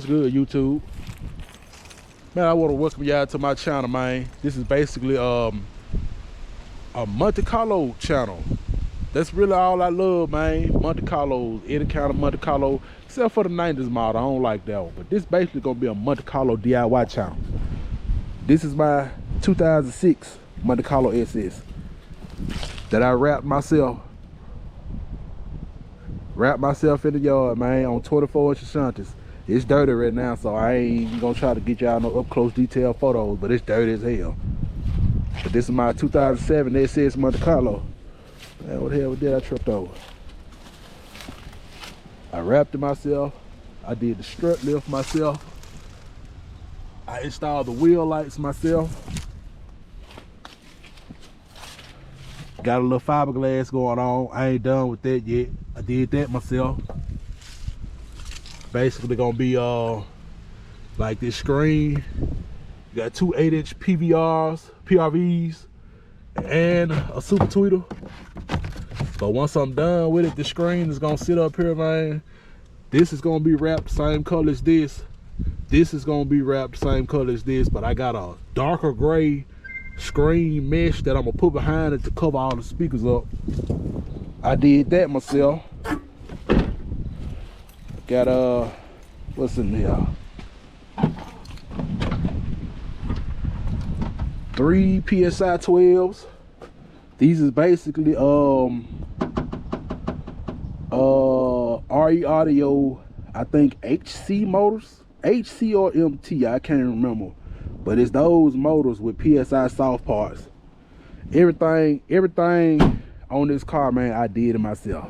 What's good, YouTube? Man, I want to welcome y'all to my channel, man. This is basically a Monte Carlo channel. That's really all I love, man. Monte Carlos, any kind of Monte Carlo, except for the 90s model. I don't like that one. But this basically gonna be a Monte Carlo DIY channel. This is my 2006 Monte Carlo SS that I wrapped myself in the yard, man, on 24-inch shunters. It's dirty right now, so I ain't even gonna try to get y'all no up close detailed photos, but it's dirty as hell. But this is my 2007 SS Monte Carlo. Man, what the hell did I tripped over? I wrapped it myself. I did the strut lift myself. I installed the wheel lights myself. Got a little fiberglass going on. I ain't done with that yet. I did that myself. Basically gonna be like this screen. You got two 8-inch PRVs, and a super tweeter. But once I'm done with it, the screen is gonna sit up here, man. This is gonna be wrapped the same color as this. This is gonna be wrapped the same color as this, but I got a darker gray screen mesh that I'm gonna put behind it to cover all the speakers up. I did that myself. Got what's in here? 3 PSI 12s. These is basically RE Audio, I think HC motors, HC or MT, I can't remember, but it's those motors with PSI soft parts. Everything on this car, man, I did it myself.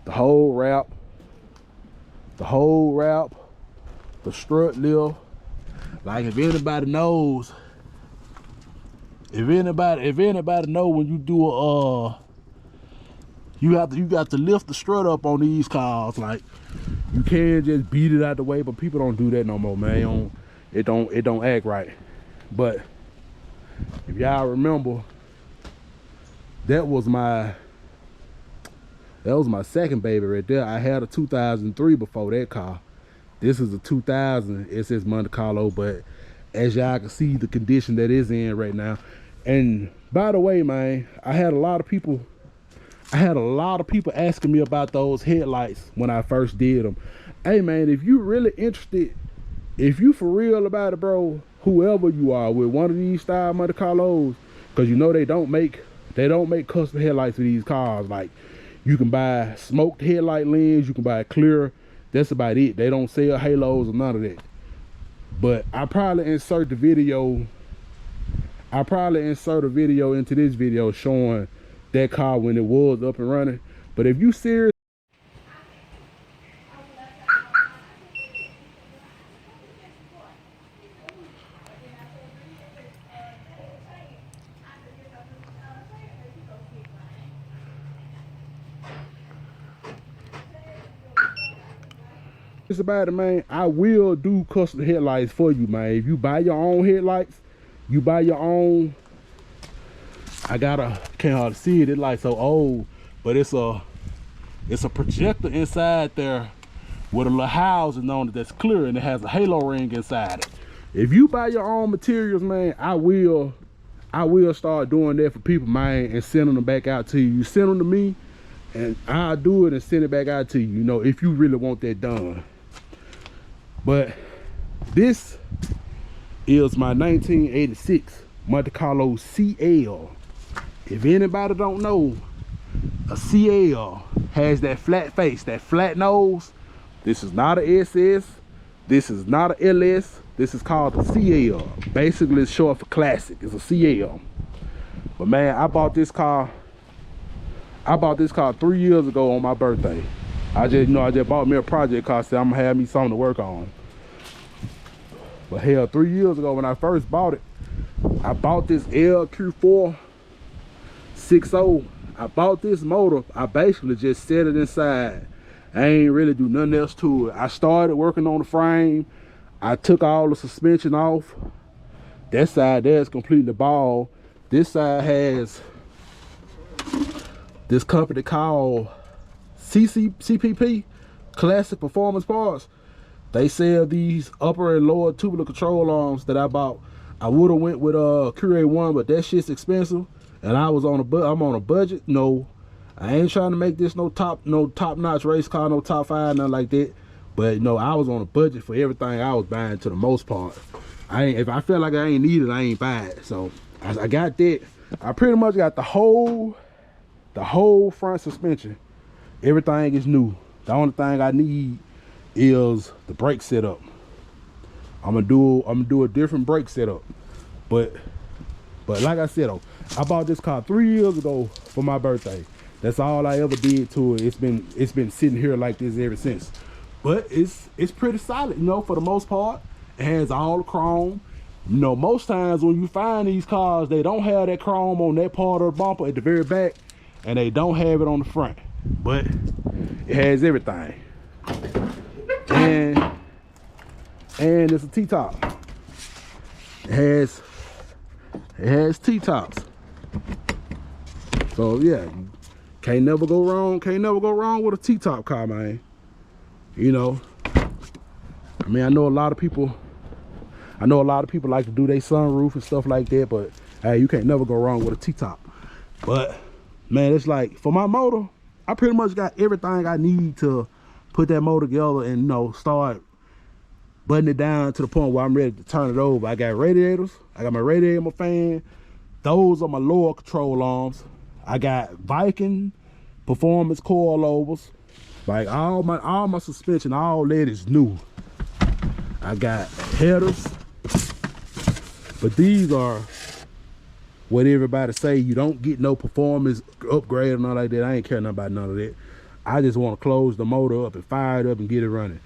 The whole wrap, the strut lift. Like, if anybody knows, if anybody know, when you do a you got to lift the strut up on these cars. Like, you can't just beat it out the way, but people don't do that no more, man. It don't act right. But if y'all remember, that was my second baby right there. I had a 2003 before that car. This is a 2000 SS Monte Carlo, but as y'all can see the condition that it's in right now. And by the way, man, I had a lot of people asking me about those headlights when I first did them. Hey, man, if you really interested, if you for real about it, bro, whoever you are with one of these style Monte Carlos, because you know they don't make custom headlights for these cars. Like, you can buy smoked headlight lens, you can buy clear. That's about it. They don't sell halos or none of that. But I probably insert a video into this video showing that car when it was up and running. But if you serious, it's about it, man, I will do custom headlights for you, man. If you buy your own headlights, you buy your own. I can't hardly see it. It's like so old, but it's a projector inside there with a little housing on it that's clear, and it has a halo ring inside it. If you buy your own materials, man, I will start doing that for people, man, and sending them back out to you. You send them to me, and I'll do it and send it back out to you, you know, if you really want that done. But this is my 1986 Monte Carlo CL. If anybody don't know, a CL has that flat face, that flat nose. This is not a SS. This is not a LS. This is called a CL. Basically, it's short for classic. It's a CL. But man, I bought this car 3 years ago on my birthday. I just bought me a project car, so I'm gonna have me something to work on. But hell, 3 years ago when I first bought it, I bought this LQ4 6.0. I bought this motor. I basically just set it inside. I ain't really do nothing else to it. I started working on the frame. I took all the suspension off. That side there is completely bald. This side has this company called CPP, Classic Performance Parts. They sell these upper and lower tubular control arms that I bought. I would have went with Curie 1, but that shit's expensive. And I was on I'm on a budget. No, I ain't trying to make this no top notch race car, no top 5, nothing like that. But no, I was on a budget for everything I was buying to the most part. If I feel like I ain't need it, I ain't buy it. So I got that. I pretty much got the whole front suspension. Everything is new. The only thing I need is the brake setup. I'm gonna do a different brake setup. But like I said, I bought this car 3 years ago for my birthday. That's all I ever did to it. It's been sitting here like this ever since. But it's pretty solid, you know, for the most part. It has all the chrome. You know, most times when you find these cars, they don't have that chrome on that part of the bumper at the very back, and they don't have it on the front. But it has everything. And it's a T-top. It has T-tops. So yeah, can't never go wrong. Can't never go wrong with a T-top car, man. You know, I mean, I know a lot of people like to do their sunroof and stuff like that, but hey, you can't never go wrong with a T-top. But man, it's like for my motor, I pretty much got everything I need to put that motor together and, you know, start buttoning it down to the point where I'm ready to turn it over. I got radiators. I got my radiator, my fan. Those are my lower control arms. I got Viking performance coilovers. Like all my suspension, all that is new. I got headers, but these are what everybody say. You don't get no performance upgrade or nothing like that. I ain't care nothing about none of that. I just want to close the motor up and fire it up and get it running.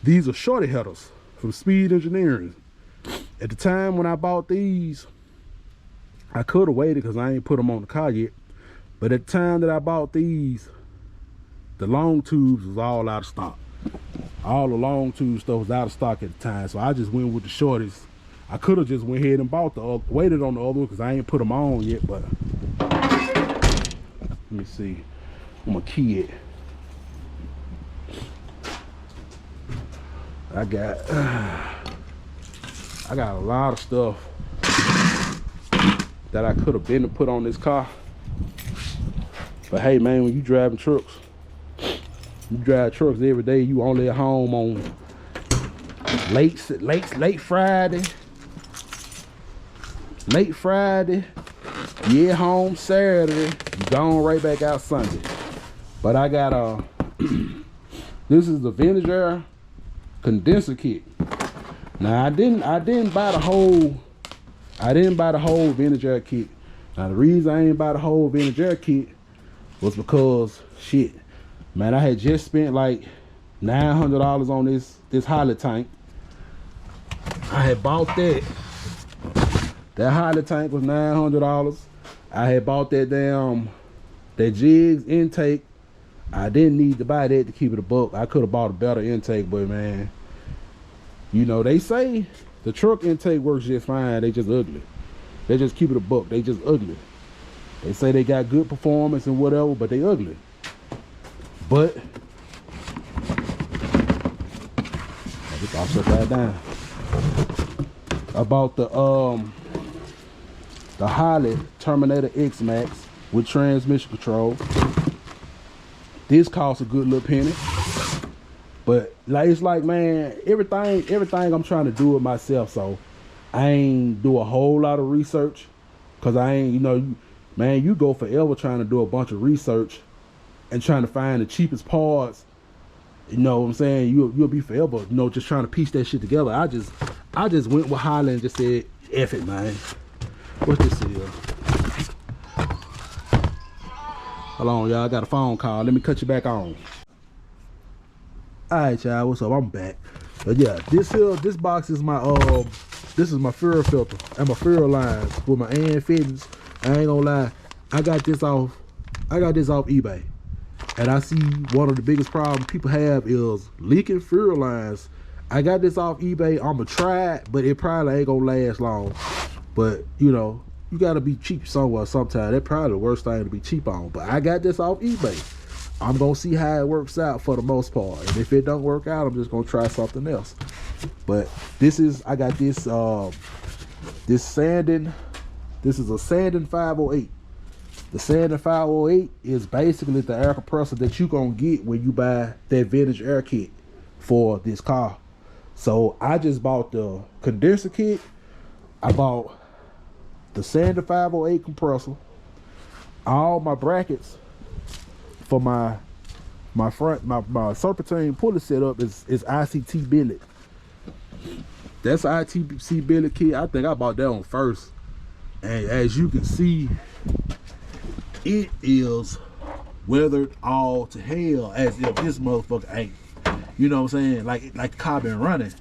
These are shorty headers from Speed Engineering. At the time when I bought these, I could have waited because I ain't put them on the car yet. But at the time that I bought these, the long tubes was all out of stock. All the long tube stuff was out of stock at the time, so I just went with the shorties. I could have just went ahead and bought waited on the other one because I ain't put them on yet. But let me see. I'm gonna key it. I got a lot of stuff that I could have been to put on this car. But hey, man, when you driving trucks, you drive trucks every day. You only at home on late Friday. You at home Saturday. You gone right back out Sunday. But I got this is the vintage era condenser kit. Now I didn't buy the whole vintage era kit. Now the reason I ain't buy the whole vintage era kit was because shit, man, I had just spent like $900 on this holley tank. I had bought that. That holley tank was $900. I had bought that that Jigs intake. I didn't need to buy that to keep it a buck. I could have bought a better intake, but man, you know, they say the truck intake works just fine. They just ugly. They just keep it a buck. They just ugly. They say they got good performance and whatever, but they ugly. But I'll shut that down. I bought the Holley Terminator X Max with transmission control. This costs a good little penny. But like, it's like, man, everything I'm trying to do it myself, so I ain't do a whole lot of research, cause I ain't, you know, man, you go forever trying to do a bunch of research and trying to find the cheapest parts. You know what I'm saying? You'll be forever, you know, just trying to piece that shit together. I just went with Holley and just said, F it, man. What's this here? Hold on, y'all. I got a phone call. Let me cut you back on. Alright, y'all, what's up? I'm back. But yeah, this box is my this is my fuel filter and my fuel lines with my AN fittings. I ain't gonna lie, I got this off eBay. And I see one of the biggest problems people have is leaking fuel lines. I got this off eBay. I'ma try it, but it probably ain't gonna last long. But you know, you gotta be cheap somewhere sometime. That's probably the worst thing to be cheap on. But I got this off eBay. I'm gonna see how it works out for the most part. And if it don't work out, I'm just gonna try something else. But I got this this sanding. This is a sanding 508. The sanding 508 is basically the air compressor that you gonna get when you buy that vintage air kit for this car. So I just bought the condenser kit. I bought the sanding 508 compressor. All my brackets for my serpentine pulley setup is ICT billet. That's an ITC billet kit. I think I bought that one first. And as you can see, it is weathered all to hell, as if this motherfucker ain't, you know what I'm saying, like the car been running.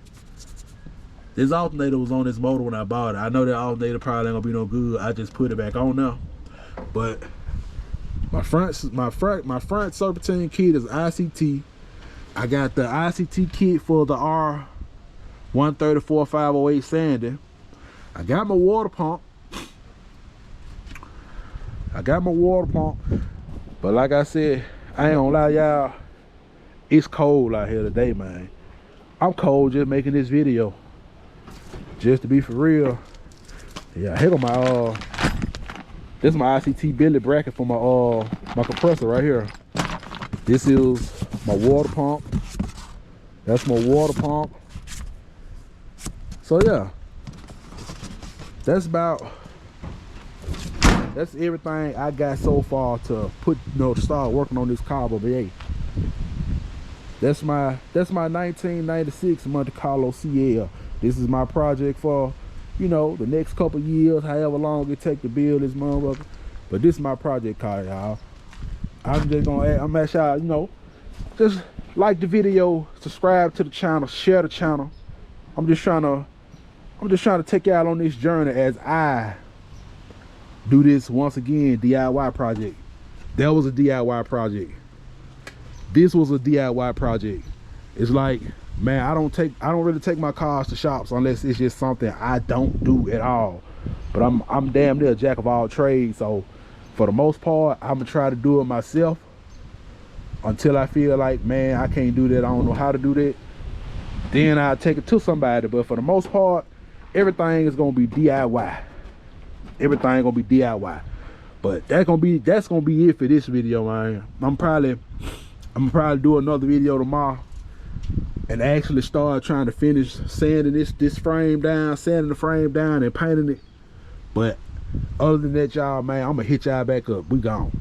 This alternator was on this motor when I bought it. I know that alternator probably ain't gonna be no good. I just put it back on now. But my front serpentine kit is ICT. I got the ICT kit for the R134 508 sanding. I got my water pump. But like I said, I ain't gonna lie, y'all, it's cold out here today, man. I'm cold just making this video. Just to be for real. Yeah, here go my this is my ICT billet bracket for my compressor right here. This is my water pump. That's my water pump. So yeah, that's everything I got so far to put, to start working on this car. But hey, that's my 1996 Monte Carlo CL. This is my project for, the next couple years, however long it take to build this motherfucker. But this is my project car, y'all. I'm at y'all, just like the video, subscribe to the channel, share the channel. I'm just trying to take y'all on this journey as I do this once again DIY project. That was a DIY project. This was a DIY project. It's like, man, I don't really take my cars to shops unless it's just something I don't do at all. But I'm damn near a jack of all trades. So for the most part, I'm gonna try to do it myself until I feel like, man, I can't do that, I don't know how to do that. Then I'll take it to somebody. But for the most part, everything is gonna be DIY. Everything gonna be DIY. But that's gonna be it for this video, man. I'm probably do another video tomorrow and actually start trying to finish sanding this frame down, sanding the frame down and painting it. But other than that, y'all, man, I'm gonna hit y'all back up. We gone.